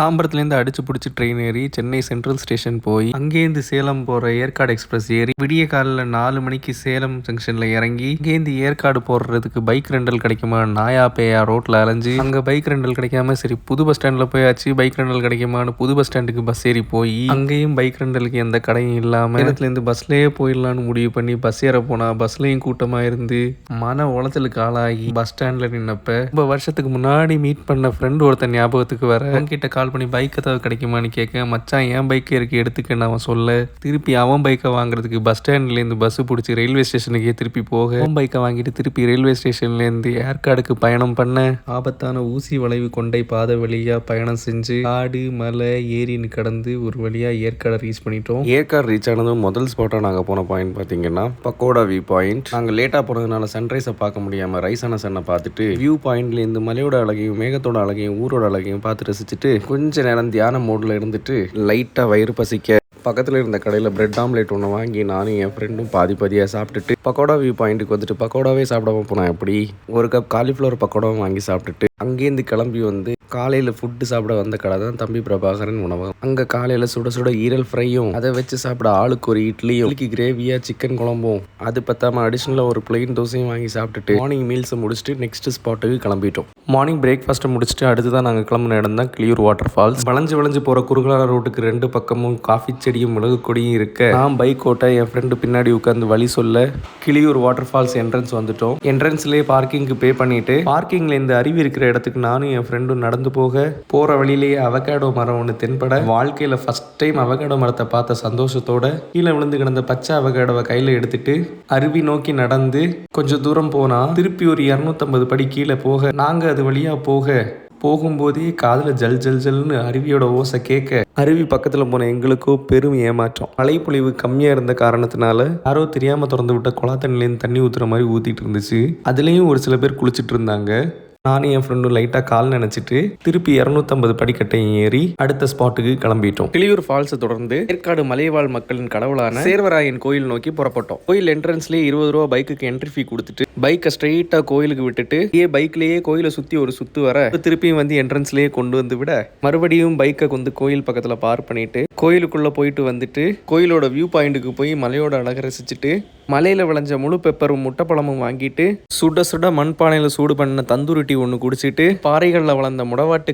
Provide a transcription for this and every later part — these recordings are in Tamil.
தாம்பரத்துலேருந்து அடிச்சு பிடிச்சி ட்ரெயின் ஏறி சென்னை சென்ட்ரல் ஸ்டேஷன் போய் அங்கேருந்து சேலம் போகிற ஏற்காடு எக்ஸ்பிரஸ் ஏறி விடிய காலையில் 4 மணிக்கு சேலம் ஜங்ஷனில் இறங்கி இங்கேருந்து ஏற்காடு போடுறதுக்கு பைக் ரெண்டல் கிடைக்குமா நாயா பேயா ரோட்டில் அலைஞ்சு அங்கே பைக் ரெண்டல் கிடைக்காம சரி புது பஸ் ஸ்டாண்டில் போயாச்சு பைக் ரெண்டல் கிடைக்குமான்னு புது பஸ் ஸ்டாண்டுக்கு பஸ் ஏறி போய் அங்கேயும் பைக் ரெண்டலுக்கு எந்த கடையும் இல்லாமல் இடத்துலேருந்து பஸ்லேயே போயிடலான்னு முடிவு பண்ணி பஸ் ஏற போனால் பஸ்லேயும் கூட்டமாக இருந்து மன உளைச்சலுக்கு ஆளாகி பஸ் ஸ்டாண்டில் நின்னப்ப ரொம்ப வருஷத்துக்கு முன்னாடி மீட் பண்ண ஃப்ரெண்ட் ஒருத்தன் ஞாபகத்துக்கு வர அவன்கிட்ட கால் பண்ணி பைக் ஏதாவது கிடைக்குமான்னு கேட்க மச்சான் என் பைக்கே இருக்கு எடுத்துக்கன்னு அவன் சொல்ல திருப்பி அவன் பைக்கை வாங்குறதுக்கு பஸ் ஸ்டாண்ட்லேருந்து பஸ் பிடிச்சி ரயில்வே ஸ்டேஷனுக்கே திருப்பி போக அவன் பைக்கை வாங்கிட்டு திருப்பி ரயில்வே ஸ்டேஷன்லேருந்து ஏற்காடுக்கு பயணம் பண்ண ஆபத்தான ஊசி வளைவு கொண்டை பாதை வழியாக பயணம் செஞ்சு காடு மலை ஏரின்னு கடந்து ஒரு வழியாக ஏற்காடை ரீச் பண்ணிட்டோம். ஏற்காடு ரீச் ஆனதும் முதல் ஸ்பாட்டாக நாங்கள் போன பாயிண்ட் பார்த்தீங்கன்னா பக்கோடா வியூ பாயிண்ட். நாங்கள் லேட்டாக போனதுனால சன்ரைஸை பார்க்க முடியாமல் ரைஸான சன்னை பார்த்துட்டு வியூ பாயிண்ட்லேருந்து மலையோட அழகையும் மேகத்தோட அழகையும் ஊரோட அழகையும் பார்த்து ரசிச்சுட்டு கொஞ்ச நேரம் தியான மோடில் இருந்துட்டு லைட்டாக வயிறு பசிக்க பக்கத்தில் இருந்த கடையில் பிரெட் ஆம்லேட் ஒன்று வாங்கி நானும் என் ஃப்ரெண்டும் பாதியாக சாப்பிட்டுட்டு பக்கோடா வியூ பாயிண்ட்டுக்கு வந்துட்டு பக்கோடாவே சாப்பிடாம போனேன். எப்படி ஒரு கப் காலிஃப்ளவர் பக்கோடாவும் வாங்கி சாப்பிட்டுட்டு அங்கேருந்து கிளம்பி வந்து காலையில் ஃபுட்டு சாப்பிட வந்த கடை தான் தம்பி பிரபாகரன் உணவகம். அங்கே காலையில் சுட சுட ஈரல் ஃப்ரையும் அதை வச்சு சாப்பிட ஆளுக்கு ஒரு இட்லியும் கிரேவியாக சிக்கன் குழம்பும் அது பத்தாம அடிஷ்னலாக ஒரு பிளெயின் தோசையும் வாங்கி சாப்பிட்டுட்டு மார்னிங் மீல்ஸை முடிச்சுட்டு நெக்ஸ்ட் ஸ்பாட்டுக்கு கிளம்பிட்டோம். மார்னிங் பிரேக்ஃபாஸ்ட்டை முடிச்சுட்டு அடுத்து தான் நாங்கள் கிளம்புன இடம் தான் கிளியூர் வாட்டர் ஃபால்ஸ். வளைஞ்சு போகிற குறுகலான ரோட்டுக்கு 2 பக்கமும் காஃபி செடியும் மிளகு கொடியும் இருக்க நான் பைக் ஓட்ட என் ஃப்ரெண்டு பின்னாடி உட்காந்து வழி சொல்ல கிளியூர் வாட்டர் ஃபால்ஸ் என்ட்ரன்ஸ் வந்துட்டோம். என்ட்ரன்ஸ்லேயே பார்க்கிங்க்கு பே பண்ணிட்டு பார்க்கிங்கில் இந்த அருவி இருக்கிற இடத்துக்கு நானும் என் ஃப்ரெண்டும் நடந்து போகிற வழியிலேயே அவகேடோ மரம் ஒன்று தென்பட வாழ்க்கையில் ஃபர்ஸ்ட் டைம் அவகேடோ மரத்தை பார்த்த சந்தோஷத்தோட கீழே விழுந்து கிடந்த பச்சை அவகேடோவை கையில் எடுத்துட்டு அருவி நோக்கி நடந்து கொஞ்சம் தூரம் போனால் திருப்பி ஒரு 250 படி கீழே போக நாங்கள் அது வழியாக போகும்போதே காதில் ஜல் ஜல் ஜல்னு அருவியோட ஓசை கேட்க அருவி பக்கத்தில் போன எங்களுக்கோ பெரும் ஏமாற்றம். மழைப்பொழிவு கம்மியாக இருந்த காரணத்தினால யாரோ தெரியாமல் திறந்து விட்ட குளா தண்ணிலேருந்து தண்ணி ஊற்றுற மாதிரி ஊற்றிட்டு இருந்துச்சு. அதுலேயும் ஒரு சில பேர் குளிச்சுட்டு இருந்தாங்க. நானும் என் ஃப்ரெண்டும் லைட்டாக கால் நினச்சிட்டு திருப்பி 250 படிக்கட்டையும் ஏறி அடுத்த ஸ்பாட்டுக்கு கிளம்பிட்டோம். கிளியூர் ஃபால்ஸை தொடர்ந்து ஏற்காடு மலைவாழ் மக்களின் கடவுளான சேர்வராயன் கோயில் நோக்கி புறப்பட்டோம். கோயில் என்ட்ரன்ஸ்லேயே 20 ரூபா பைக்குக்கு என்ட்ரி ஃபீ கொடுத்துட்டு பைக்கை ஸ்ட்ரெயிட்டாக கோயிலுக்கு விட்டுட்டு பைக்லேயே கோயிலை சுற்றி ஒரு சுற்று வர திருப்பியும் வந்து என்ட்ரன்ஸ்லேயே கொண்டு வந்து விட மறுபடியும் பைக்கை வந்து கோயில் பக்கத்தில் பார்க் பண்ணிட்டு கோயிலுக்குள்ளே போயிட்டு வந்துட்டு கோயிலோட வியூ பாயிண்ட்டுக்கு போய் மலையோட அழகை ரசிச்சுட்டு மலையில் விளைஞ்ச முழு பெப்பரும் முட்டைப்பழமும் வாங்கிட்டு சுட சுட மண்பானையில் சூடு பண்ண தந்தூரி டீ ஒன்று குடிச்சிட்டு பாறைகளில் வளர்ந்த முடவாட்டு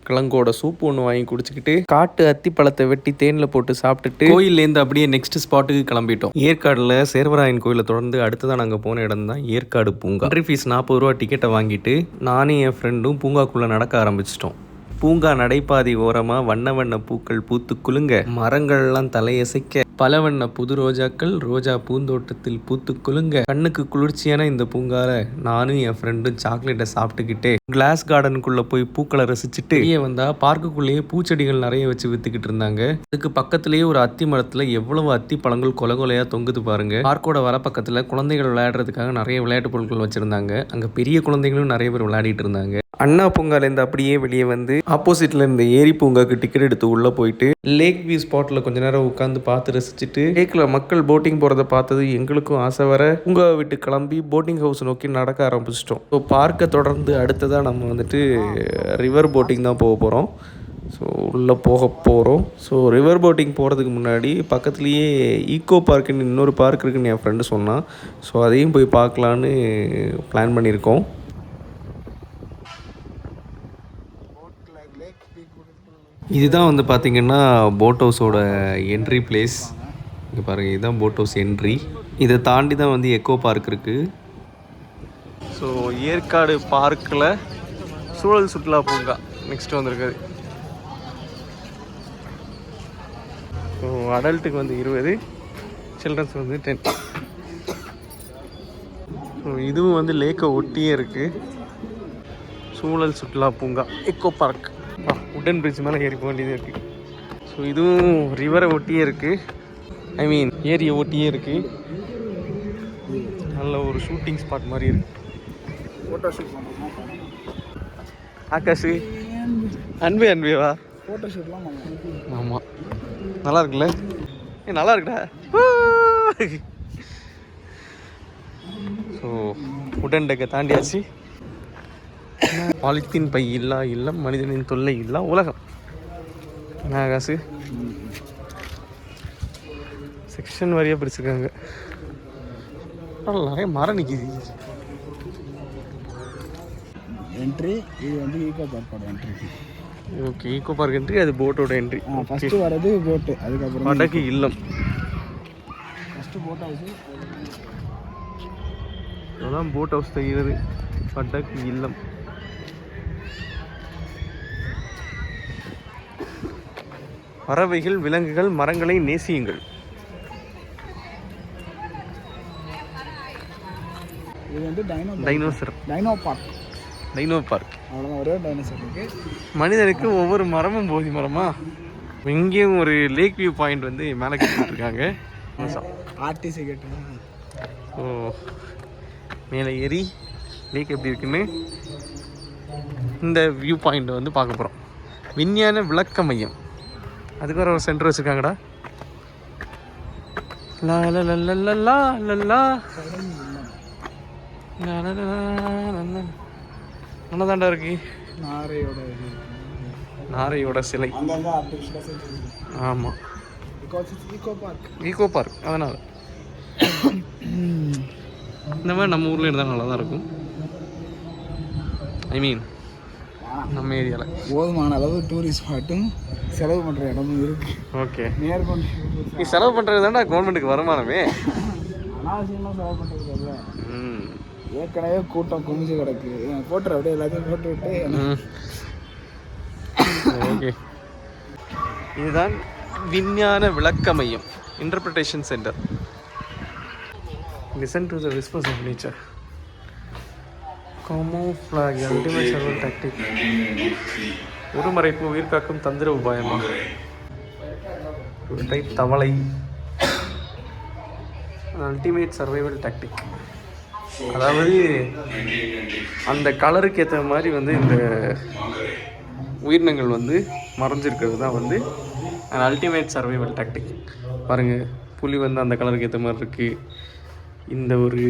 கிழங்கோட சூப்பு ஒன்று வாங்கி குடிச்சிக்கிட்டு காட்டு அத்தி பழத்தை வெட்டி தேனில் போட்டு சாப்பிட்டுட்டு கோயிலேருந்து அப்படியே நெக்ஸ்ட் ஸ்பாட்டுக்கு கிளம்பிட்டோம். ஏற்காடில் சேர்வராயன் கோயிலை தொடர்ந்து அடுத்ததான் நாங்கள் போன இடம் தான் ஏற்காடு பூங்கா. என்ட்ரி ஃபீஸ் 40 ரூபா டிக்கெட்டை வாங்கிட்டு நானும் என் ஃப்ரெண்டும் பூங்காக்குள்ளே நடக்க ஆரம்பிச்சிட்டோம். பூங்கா நடைபாதி ஓரமாக வண்ண வண்ண பூக்கள் பூத்து குலுங்க மரங்கள்லாம் தலையசைக்க பல வண்ண புது ரோஜாக்கள் ரோஜா பூந்தோட்டத்தில் பூத்து குலுங்க கண்ணுக்கு குளிர்ச்சியான இந்த பூங்கால நானும் என் ஃப்ரெண்டும் சாக்லேட்டை சாப்பிட்டுக்கிட்டே கிளாஸ் கார்டனுக்குள்ள போய் பூக்களை ரசிச்சுட்டு வந்தா பார்க்குக்குள்ளேயே பூச்செடிகள் நிறைய வச்சு வித்துக்கிட்டு இருந்தாங்க. அதுக்கு பக்கத்திலேயே ஒரு அத்தி மரத்துல எவ்வளவு அத்தி பழங்கள் கொலை கொலையா தொங்குது பாருங்க. பார்க்கோட வர பக்கத்துல குழந்தைகள் விளையாடுறதுக்காக நிறைய விளையாட்டு பொருட்கள் வச்சிருந்தாங்க. அங்க பெரிய குழந்தைகளும் நிறைய பேர் விளையாடிட்டு இருந்தாங்க. அண்ணா பூங்காலேருந்து அப்படியே வெளியே வந்து ஆப்போசிட்ல இருந்த ஏரி பூங்காக்கு டிக்கெட் எடுத்து உள்ள போயிட்டு லேக் வியூ ஸ்பாட்ல கொஞ்ச நேரம் உட்காந்து பார்த்து ரசிச்சுட்டு லேக்ல மக்கள் போட்டிங் போறதை பார்த்தது எங்களுக்கும் ஆசை வர பூங்காவை விட்டு கிளம்பி போட்டிங் ஹவுஸ் நோக்கி நடக்க ஆரம்பிச்சிட்டோம். ஸோ பார்க்கை தொடர்ந்து அடுத்ததான் நம்ம வந்துட்டு ரிவர் போட்டிங் தான் போக போகிறோம். ஸோ உள்ளே போகிறோம். ஸோ ரிவர் போட்டிங் போகிறதுக்கு முன்னாடி பக்கத்துலேயே ஈக்கோ பார்க்குன்னு இன்னொரு பார்க் இருக்குன்னு என் ஃப்ரெண்டு சொன்னான். ஸோ அதையும் போய் பார்க்கலான்னு பிளான் பண்ணியிருக்கோம். இதுதான் வந்து பார்த்திங்கன்னா போட் ஹவுஸோட என்ட்ரி பிளேஸ். இங்கே பாருங்கள், இதுதான் போட் ஹவுஸ் என்ட்ரி. இதை தாண்டி தான் வந்து எக்கோ பார்க் இருக்குது. ஸோ ஏற்காடு பார்க்கில் சூழல் சுற்றுலா பூங்கா நெக்ஸ்ட் வந்திருக்குது. ஸோ அடல்ட்டுக்கு வந்து 20, சில்ட்ரன்ஸ் வந்து 10. ஸோ இதுவும் வந்து லேக்கை ஒட்டியே இருக்குது. சூழல் சுற்றுலா பூங்கா எக்கோ பார்க். உடன் பிரிட்ஜ் மேலே ஏறி போக வேண்டியது இருக்குது. ஸோ இதுவும் ரிவரை ஒட்டியே இருக்குது, ஏரியை ஒட்டியே இருக்குது. நல்ல ஒரு ஷூட்டிங் ஸ்பாட் மாதிரி இருக்குது. ஆகாஷ் அன்பேவா ஃபோட்டோ ஷூட்லாம் ஆமாம், நல்லா இருக்குல்ல? நல்லா இருக்குடா. ஸோ உடன் டெக்கை தாண்டியாச்சு. பாலித்தீன் பை இல்லா இல்லம், மனிதனின் தொல்லை இல்லா உலகம். என்ன காசு செக்ஷன் வரியாக பிரிச்சுருக்காங்க. நிறைய மரம் நிற்கிது. என்ட்ரி இது வந்து ஈகோ பார்க்கோட entry. Okay, eco park entry, அது போட்டோட என்ட்ரி. ஃபஸ்ட்டு வரது போட்டு, அதுக்கப்புறம் படகு இல்லம். ஃபஸ்ட்டு போட் ஹவுஸு, அதான் போட் ஹவுஸ் தெரிகிறது. படகு இல்லம். பறவைகள், விலங்குகள், மரங்களை நேசியுங்கள். இது வந்து டைனோசர் டைனோ பார்க். அவ்வளோதான், ஒரே டைனோசர் இருக்கு. மனிதனுக்கு ஒவ்வொரு மரமும் போதி மரமா. இங்கேயும் ஒரு லேக் வியூ பாயிண்ட் வந்து மேலே கட்டிருக்காங்க. ஆர்டிசி கேட்டு ஸோ மேலே ஏறி லேக் எப்படி இருக்குன்னு இந்த வியூ பாயிண்ட் வந்து பார்க்க போகிறோம். விஞ்ஞான விளக்க மையம், அதுக்கு ஒரு சென்டர் வச்சுருக்காங்கடா. லா லா லா லா லா லா தாண்டா இருக்கு நாரையோட சிலை. ஆமாம், ஈகோ பார்க். அதனால் இந்த மாதிரி நம்ம ஊரில் இருந்தால் நல்லா தான் இருக்கும். ஐ மீன் நம்ம ஏரியாவில் போதுமான அளவு டூரிஸ்ட் ஸ்பாட்டும் செலவு பண்ணுற இடமும் இருக்குது. ஓகே, நேர்கொண்டு நீ செலவு பண்ணுறது தானே கவர்மெண்ட்டுக்கு வருமானமே. அனாவசியமாக செலவு பண்ணுறது இல்லை. ஏற்கனவே கூட்டம் குமிஞ்சு கிடக்கு. போட்டுற அப்படியே எல்லாத்தையும் போட்டு விட்டு. ஓகே, இதுதான் விஞ்ஞான விளக்க மையம், interpretation centre. Listen to the whispers of nature. Camouflage, ultimate survival tactic. உருமறைப்பு, உயிர் காக்கும் தந்திர உபாயமா. ஒரு டைப் தவளை. அல்டிமேட் சர்வைவல் டாக்டிக், அதாவது அந்த கலருக்கு ஏற்ற மாதிரி வந்து இந்த உயிரினங்கள் வந்து மறைஞ்சிருக்கிறது தான் வந்து அல்டிமேட் சர்வைவல் டாக்டிக். பாருங்கள், புலி வந்து அந்த கலருக்கு ஏற்ற மாதிரி இருக்குது. இந்த ஒரு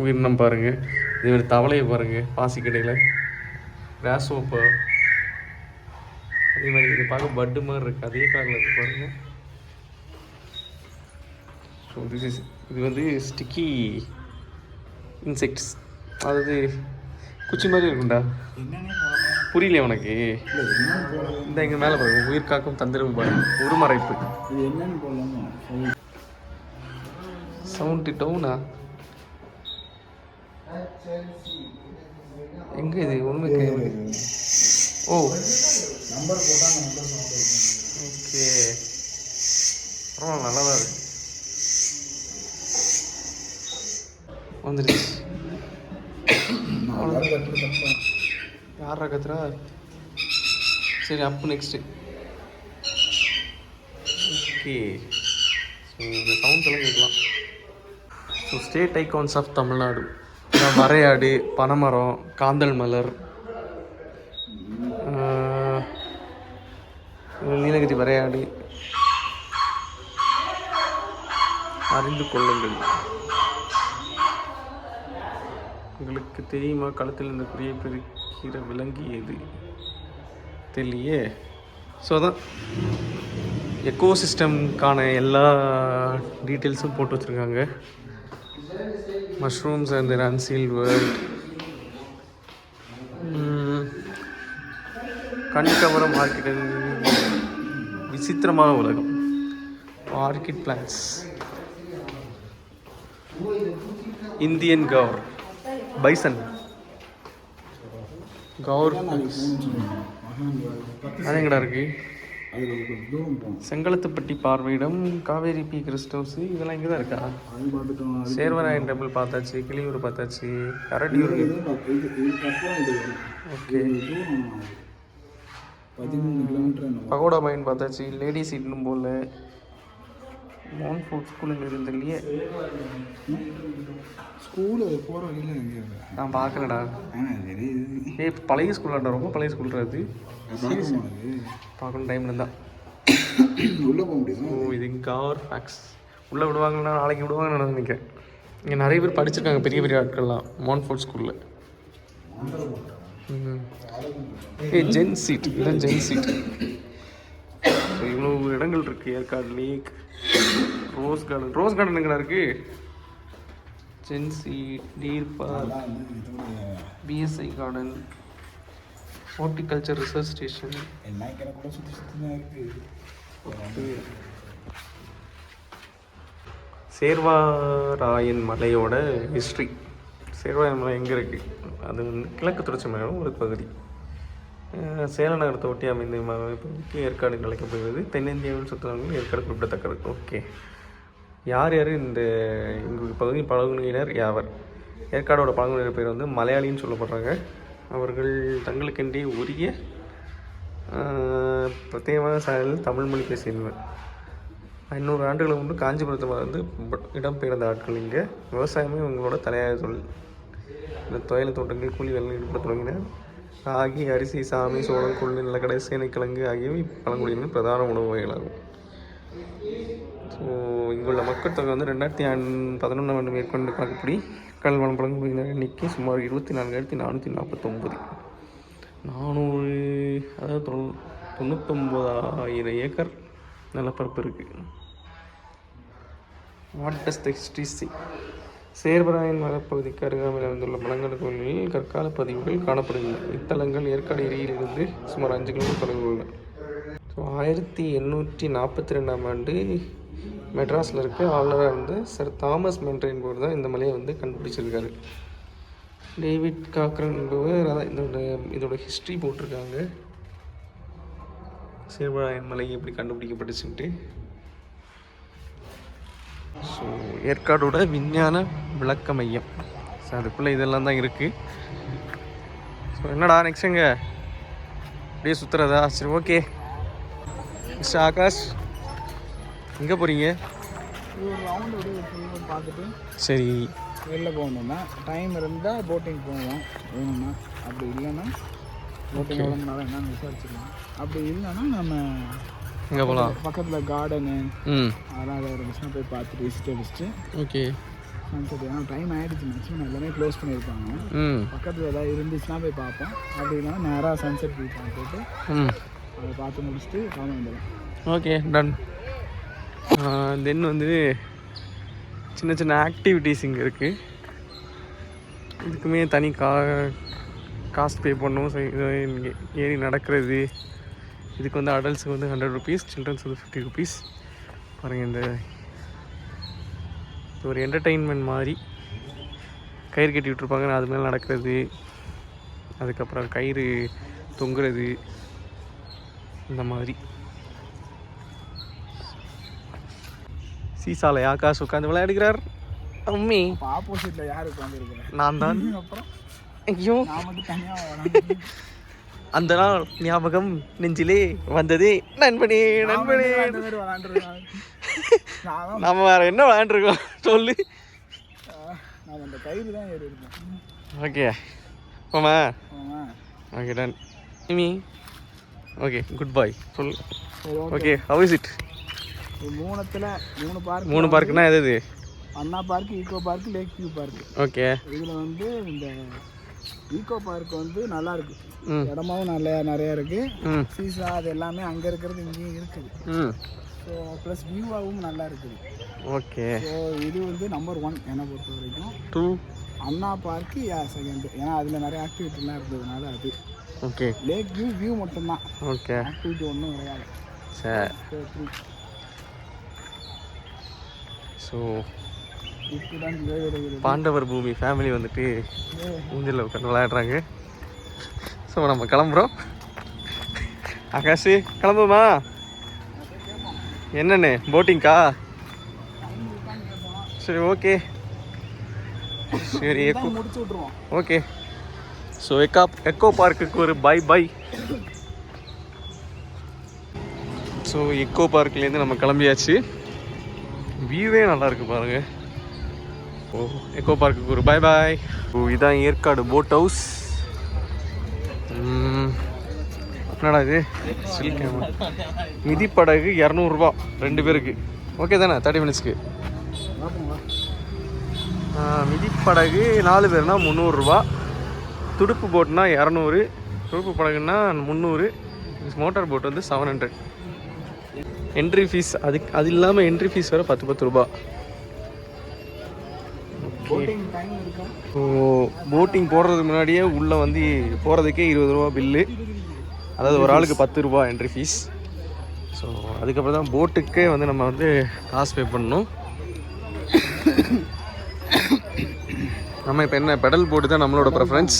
உயிரினம் பாருங்கள், இதே மாதிரி தவளையை பாருங்கள், பாசிக்கடையில் கிராஸ் ஓப்பா. அதே மாதிரி இது பார்க்க பட்டு மாதிரி இருக்குது, அதே கலரில் இருக்குது பாருங்கள். ஸோ இது வந்து ஸ்டிக்கி இன்செக்ட்ஸ், அதாவது குச்சி மாதிரி இருக்கும்டா. புரியல உனக்கு? இந்த எங்கள் மேலே பாருங்க, உயிர் காக்கும் தந்திரம் பாருங்க, உருமறைப்பு. சவுண்ட் டவுனா எங்கே இது ஒன்றுமே கேட்குது. ஓ ஓகே, பரவாயில்ல, நல்லா தான் இருக்கு. வந்துடுச்சு. யாரா கத்துறா? சரி, அப்பு நெக்ஸ்ட்டு. ஓகே, ஸோ இந்த சவுண்ட்ஸ் எல்லாம் கேட்கலாம். So state icons of Tamil Nadu: வரையாடு, பனைமரம், காந்தல் மலர், நீலகிரி வரையாடு. அறிந்து கொள்ளுங்கள். உங்களுக்கு தெரியுமா களத்தில் இந்த குறியை பிரிக்கிற விலங்கு எது? தெரியலையே. ஸோ அதான் எக்கோசிஸ்டம்கான எல்லா டீட்டெயில்ஸும் போட்டு வச்சுருக்காங்க. Mushrooms and their unsealed world. கண்கவரம் ஆர்கிட், விசித்திரமான உலகம், orchid plants, Indian gaur, bison, gaur. அது எங்கடா இருக்கு? செங்கலத்துப்பட்டி பார்வையிடம், காவேரி பீக் ரெஸ்ட் ஹவுஸ், இதெல்லாம் இங்கே தான் இருக்கா? சேர்வராயன் டெம்பிள் பார்த்தாச்சு, கிளியூர் பார்த்தாச்சு, கரடியூர். ஓகே, பகோடா மைன் பார்த்தாச்சு, லேடி சீட்னும் போல. மோன் ஃபுட் ஸ்கூல் எங்கே இருக்குது இல்லையே. ஸ்கூலு போகிற வழியில் எங்கே நான் பார்க்கலடா. பழைய ஸ்கூலாண்டா, ரொம்ப பழைய ஸ்கூல்ரா அது. பார்க்கணும் டைமில் இருந்தால் உள்ளே போக முடியும். ஓ, இது கவர் ஃபேக்ஸ். உள்ளே விடுவாங்கன்னா நாளைக்கு விடுவாங்கன்னு நான் நினைக்கிறேன். இங்கே நிறைய பேர் படிச்சிருக்காங்க, பெரிய பெரிய ஆட்கள்லாம் மான்ஃபோர்ட் ஸ்கூலில். ஜென் சீட், இதுதான் ஜென் சீட். ஸோ இவ்வளோ இடங்கள் இருக்குது. ஏற்காடு லேக், ரோஸ் கார்டன் எங்கடா இருக்குது? ஜென்சி, deer park, BSI garden, horticulture research station எல்லாம் கூட சுற்றி சுற்றி தான் இருக்குது. சேர்வராயன் மலையோட ஹிஸ்ட்ரி. சேர்வராயன் மலை எங்கே இருக்குது? அது வந்து கிழக்கு தொடர்ச்சி மலையோட ஒரு பகுதி. சேலம் நகரத்தை ஒட்டி அமைந்த பகுதிக்கு ஏற்காடு அழைக்கப்படுகிறது. தென்னிந்தியாவில் சுற்றுலாவில் ஏற்காடு குறிப்பிடத்தக்கது. ஓகே, யார் இந்த எங்கள் பகுதியின் பழங்குடியினர் யாவர்? ஏற்காடோட பழங்குடியினர் பேர் வந்து மலையாளின்னு சொல்லப்படுறாங்க. அவர்கள் தங்களுக்கென்றே உரிய பிரத்யேகமான சாயலில் தமிழ் மொழி பேசியிருந்தனர். 500 ஆண்டுகளுக்கு முன்பு காஞ்சிபுரத்தில் வந்து இடம்பெயர்ந்த ஆட்கள். இங்கே விவசாயமே இவங்களோட தலையாய தொழில். இந்த தொழில் தோட்டங்கள் கூலி வேலை ஈடுபட தொடங்கினர். ராகி, அரிசி, சாமி, சோளம், கொள்ளு, நிலக்கடை, சேனைக்கிழங்கு ஆகியவை பழங்குடியினர் பிரதான உணவு வகைகளாகும். ஸோ இங்குள்ள மக்கள் தொகை வந்து 2011 ஆண்டு மேற்கொண்டு கணக்குப்படி கல்வனம் பழங்குடியினர் எண்ணிக்கை சுமார் 24,449. 400 அதாவது 99,000 ஏக்கர் நிலப்பரப்பு இருக்குது. What does the history say? Servarayan மலைப்பகுதிக்கு அருகாமையில் அமைந்துள்ள பழங்கால கோயில்களில் கற்கால பதிவுகள் காணப்படுகின்றன. இத்தலங்கள் ஏற்காடு ஏரியிலிருந்து சுமார் 5 கிலோமீட்டர் தொலைவில் உள்ளன. ஸோ 1842 ஆண்டு மெட்ராஸில் இருக்க ஆளுநராக இருந்த சர் தாமஸ் மென்ட்ரே என்பவர் தான் இந்த மலையை வந்து கண்டுபிடிச்சிருக்காரு. டேவிட் காக்ரன் என்பவர் இதோட ஹிஸ்ட்ரி போட்டிருக்காங்க. சேர்வராயன் மலை எப்படி கண்டுபிடிக்கப்பட்டுச்சுன்ட்டு. ஸோ ஏற்காடோட விஞ்ஞான விளக்க மையம். ஸோ அதுக்குள்ளே இதெல்லாம் தான் இருக்குது. ஸோ என்னடா நெக்ஸ்ட் எங்கே அப்படியே சுற்றுறதா? சரி, ஓகே. மிஸ்டர் ஆகாஷ், எங்கே போகிறீங்க? ஒரு ரவுண்டு அப்படியே பார்த்துட்டு சரி, வெளில போகணுன்னா டைம் இருந்தால் போட்டிங் போவோம். வேணும்னா, அப்படி இல்லைன்னா போட்டிங் எவ்வளோனாலும் என்னென்னு விசாரிச்சுக்கலாம். அப்படி இல்லைன்னா நம்ம எங்கே போகலாம்? பக்கத்தில் கார்டனு அதெல்லாம் அதை இருந்துச்சுன்னா போய் பார்த்துட்டு விசிட் அடிச்சுட்டு ஓகே சன்செட். ஏன்னா டைம் ஆகிடுச்சு, மேக்ஸிமம் எல்லாமே க்ளோஸ் பண்ணியிருப்பாங்க. பக்கத்தில் ஏதாவது இருந்துச்சுன்னா போய் பார்ப்போம். அப்படி இல்லைன்னா நேராக சன்செட் போய் பார்த்துட்டு அதை பார்த்து முடிச்சுட்டு கிளம்ப வந்துடும். Okay, ton. தென் வந்து சின்ன சின்ன ஆக்டிவிட்டீஸ் இங்கே இருக்குது. இதுக்குமே தனி காஸ்ட் பே பண்ணணும். ஸோ இங்கே ஏறி நடக்கிறது இதுக்கு வந்து அடல்ட்ஸுக்கு வந்து 100 rupees, சில்ட்ரன்ஸ் வந்து 50 rupees. பாருங்கள், இந்த ஒரு என்டர்டெயின்மெண்ட் மாதிரி கயிறு கட்டி விட்டுருப்பாங்க, அது மேலே நடக்கிறது, அதுக்கப்புறம் கயிறு தொங்குறது, இந்த மாதிரி. சீசாலை ஆகாஷ் உட்காந்து விளையாடுகிறார். அம்மி ஆப்போசிட்டில் யார் உட்காந்துருக்கேன்? நான் தான். அப்புறம் ஐயோ, நான் மட்டும் தனியாக அந்த நாள் ஞாபகம் நெஞ்சிலே வந்ததே. நண்பனே நண்பனே, நம்ம வேற என்ன விளையாண்டுருக்கோம் சொல்லு. நான் அந்த கயிறு தான் ஏறி இருக்கேன். ஓகே போமா. Okay done. இமி ஓகே, குட் பாய் சொல். Okay, how is it? மூணு பார்க்குனா எது? Anna park, eco park, lake view park. Okay, இதில் வந்து இந்த ஈகோ பார்க் வந்து நல்லா இருக்கு. இடமாவும் நிறையா இருக்கு. சீசா அது எல்லாமே அங்கே இருக்கிறது இங்கேயும் இருக்குது. ஸோ ப்ளஸ் வியூவாகவும் நல்லா இருக்குது. ஓகே, ஸோ இது வந்து நம்பர் 1 என்னை பொறுத்த வரைக்கும். 2 அண்ணா பார்க்கு செகண்ட். ஏன்னா அதில் நிறைய ஆக்டிவிட்டிலாம் இருந்ததுனால அது. ஓகே, லேக் வியூ மட்டும்தான். ஓகே, ஆக்டிவிட்டி ஒன்றும் கிடையாது. சரி. ஸோ பாண்டவர் பூமி ஃபேமிலி வந்துட்டு ஊஞ்சலில் உட்காந்து விளையாடுறாங்க. ஸோ நம்ம கிளம்புறோம். ஆகாஷ் கிளம்புமா? என்னண்ணே, போட்டிங்க்கா? சரி, ஓகே, சரி. முடிச்சு விட்ருவோம். ஓகே, ஸோ எக்கோ பார்க்குக்கு ஒரு பை. ஸோ எக்கோ பார்க்லேருந்து நம்ம கிளம்பியாச்சு. வியூவே நல்லாயிருக்கு பாருங்கள். ஓ, எக்கோ பார்க்குக்கு ஒரு பாய். ஓ, இதான் ஏற்காடு போட் ஹவுஸ். என்னடா இது? மிதிப்படகு 200 ரூபா 2 பேருக்கு. ஓகே தானே? 30 minutesக்கு. மிதிப்படகு 4 பேர்னா 300 ரூபா. துடுப்பு போட்னா 200. துடுப்பு படகுன்னா 300. மோட்டார் போட் வந்து 700. என்ட்ரி ஃபீஸ் அது இல்லாமல் என்ட்ரி ஃபீஸ் வேறு 10 ரூபா. ஸோ போட்டிங் போடுறதுக்கு முன்னாடியே உள்ளே வந்து போகிறதுக்கே 20 ரூபா பில்லு. அதாவது ஒரு ஆளுக்கு 10 ரூபா என்ட்ரி ஃபீஸ். ஸோ அதுக்கப்புறம் தான் போட்டுக்கே வந்து நம்ம வந்து காசு பே பண்ணணும். நம்ம இப்போ என்ன பெடல் போட்டு தான் நம்மளோட ப்ரெஃபரன்ஸ்.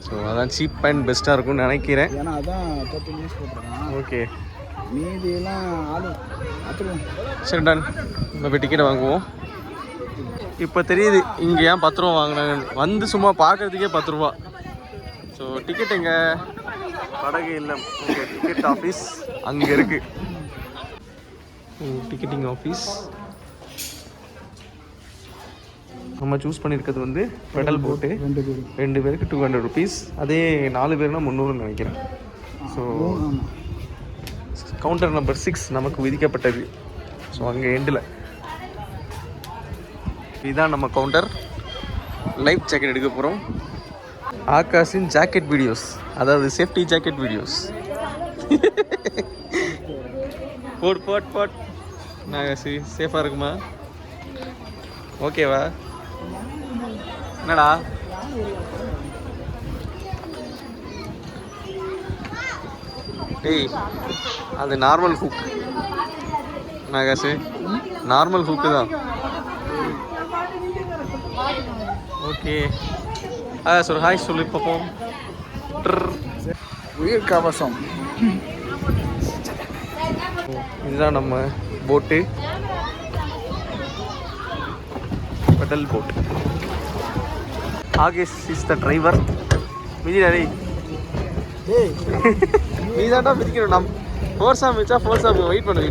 ஸோ அதான் சீப் அண்ட் பெஸ்ட்டாக இருக்கும்னு நினைக்கிறேன். ஏன்னா அதான் 30 மினிட்ஸ் போட்டுருக்கான். ஓகே, மீதியெல்லாம் ஆளு பார்த்துருவோம். சரி டன், நம்ம போய் டிக்கெட்டை வாங்குவோம். இப்போ தெரியுது இங்கே ஏன் 10 ரூபா வாங்கினாங்க. வந்து சும்மா பார்க்குறதுக்கே 10 ரூபா. ஸோ டிக்கெட் எங்கே? படகு இல்லை. ஓகே, டிக்கெட் ஆஃபீஸ் அங்கே இருக்குது. Ticketing office. நம்ம சூஸ் பண்ணியிருக்கிறது வந்து பெடல் போட்டு 2 பேருக்கு 200 ருபீஸ். அதே 4 பேர்னா 300 நினைக்கிறேன். ஸோ கவுண்டர் நம்பர் 6 நமக்கு விதிக்கப்பட்டது. ஸோ அங்கே எண்டில் இதுதான் நம்ம கவுண்டர். லைஃப் ஜாக்கெட் எடுக்க போகிறோம். ஆகாஷின் ஜாக்கெட் வீடியோஸ், அதாவது சேஃப்டி ஜாக்கெட் வீடியோஸ். போட் நாகாசி சேஃபாக இருக்குமா? ஓகேவா? என்னடா டேய், அது நார்மல் ஹூக் நாகாசி, நார்மல் ஹூக்கு தான். ஓகே, ஒரு ஹாய் சொல்லி பார்ப்போம். உயிர் கவசம். இதுதான் நம்ம boat, pedal boat. Akash is the driver. மிதிடாரி நீ தான்டா மிதிக்கணும். நம் ஃபோர்ஸாக மிதிச்சா ஃபோர்ஸாக வெயிட் பண்ணு.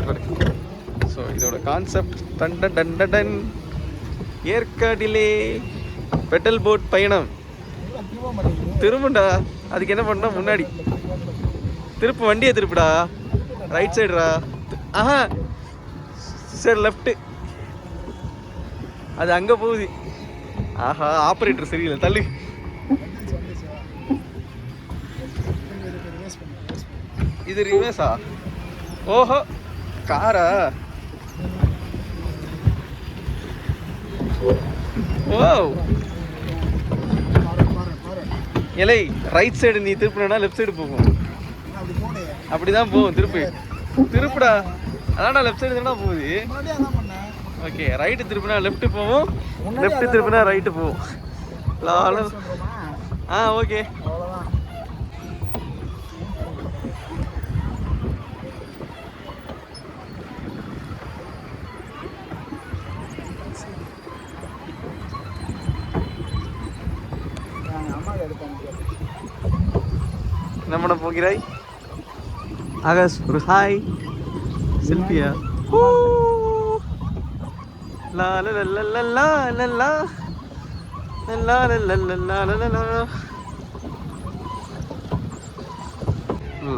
ஸோ இதோட கான்செப்ட் டன் ஏற்காடிலே பெடல் போட் பயணம். திரும்புண்டா, அதுக்கு என்ன பண்ணா முன்னாடி திருப்பு, வண்டியை திருப்புடா. ரைட் சைடுடா. ஆஹா, சரி லெஃப்ட்டு. அது அங்கே போகுது. ஆஹா, ஆப்ரேட்டர் சரியில்லை, தள்ளு. இது ரிவர்ஸா? ஓஹோ, காரா? ஓ இலை, ரைட் சைடு நீ திருப்பினா லெஃப்ட் சைடு போகும். அப்படிதான் போகும். திருப்புடா. அதான்டா லெஃப்ட் சைடு தானே போகுது. ஓகே, ரைட்டு திருப்பினா லெஃப்ட் போவோம், லெஃப்ட் திருப்பினா ரைட்டு போவோம். ஓகே. என்ன பண்ண போகிறாய் ஆகாஷ்? ஒரு ஹாய் செல்ஃபியா?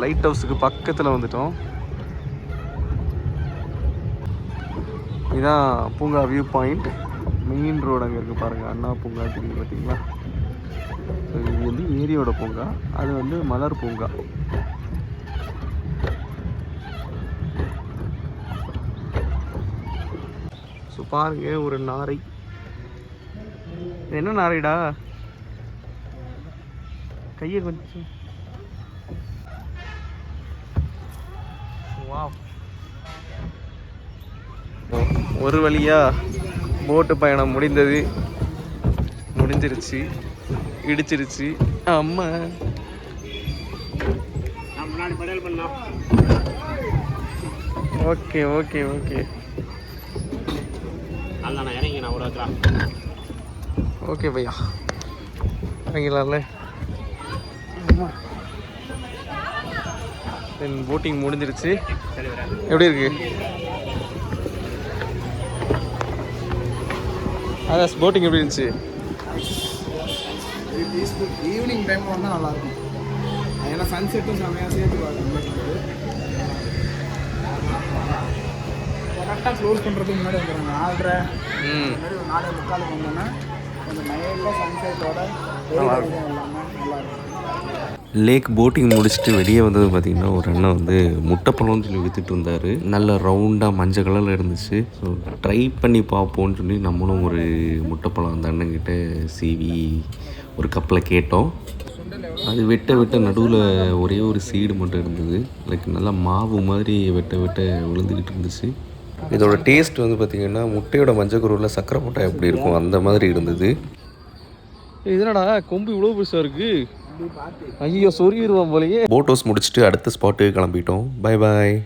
லைட் ஹவுஸுக்கு பக்கத்தில் வந்துட்டோம். இதுதான் பூங்கா வியூ பாயிண்ட். மெயின் ரோடு அங்கே இருக்குது பாருங்கள். அண்ணா பூங்கா தெரியுது பார்த்தீங்களா? இது வந்து ஏரியோட பூங்கா, அது வந்து மலர் பூங்கா. ஸோ பாருங்க, ஒரு நாரை. என்ன நாரைடா? கையை கொஞ்சம். வாவ், ஒரு வழியா போட்டு பயணம் முடிஞ்சிருச்சு. இடிச்சிருச்சு. அம்மா ஓகே. ஓகே பையா, இறங்கிடலாம்ல. தென் போட்டிங் முடிஞ்சிருச்சு. எப்படி இருக்கு ஆகாஷ்? போட்டிங் எப்படி இருந்துச்சு? ஈவினிங் டைமில் வந்தால் நல்லாயிருக்கும். ஏன்னா சன்செட்டும் செம்மையாக சேர்த்து பார்க்கணும். கரெக்டாக க்ளோஸ் பண்ணுறதுக்கு முன்னாடி வந்துடுறாங்க 4:30. மாதிரி ஒரு 4:45 வந்தோன்னா கொஞ்சம் நைட்டில் சன்செட்டோட இல்லாமல் நல்லாயிருக்கும். லேக் போட்டிங் முடிச்சுட்டு வெளியே வந்தது பார்த்திங்கன்னா ஒரு அண்ணன் வந்து முட்டைப்பழம்னு சொல்லி விற்றுட்டு இருந்தார். நல்ல ரவுண்டாக மஞ்சள் கலரில் இருந்துச்சு. ஸோ ட்ரை பண்ணி பார்ப்போன்னு சொல்லி நம்மளும் ஒரு முட்டைப்பழம் அந்த அண்ணன்கிட்ட சீவி ஒரு கப்பில் கேட்டோம். அது வெட்ட நடுவில் ஒரே ஒரு சீடு மட்டும் இருந்தது. லைக் நல்லா மாவு மாதிரி வெட்ட விழுந்துக்கிட்டு இருந்துச்சு. இதோட டேஸ்ட் வந்து பார்த்திங்கன்னா முட்டையோட மஞ்சக்கருவில் சக்கரை போட்டால் எப்படி இருக்கும் அந்த மாதிரி இருந்தது. இதனடா கொம்பு இவ்வளோ பெருசாக இருக்குது. ஐயோ சொருகிடுவோம் போலயே. போட் ஹவுஸ் முடிச்சுட்டு அடுத்த ஸ்பாட்டுக்கு கிளம்பிட்டோம். Bye bye.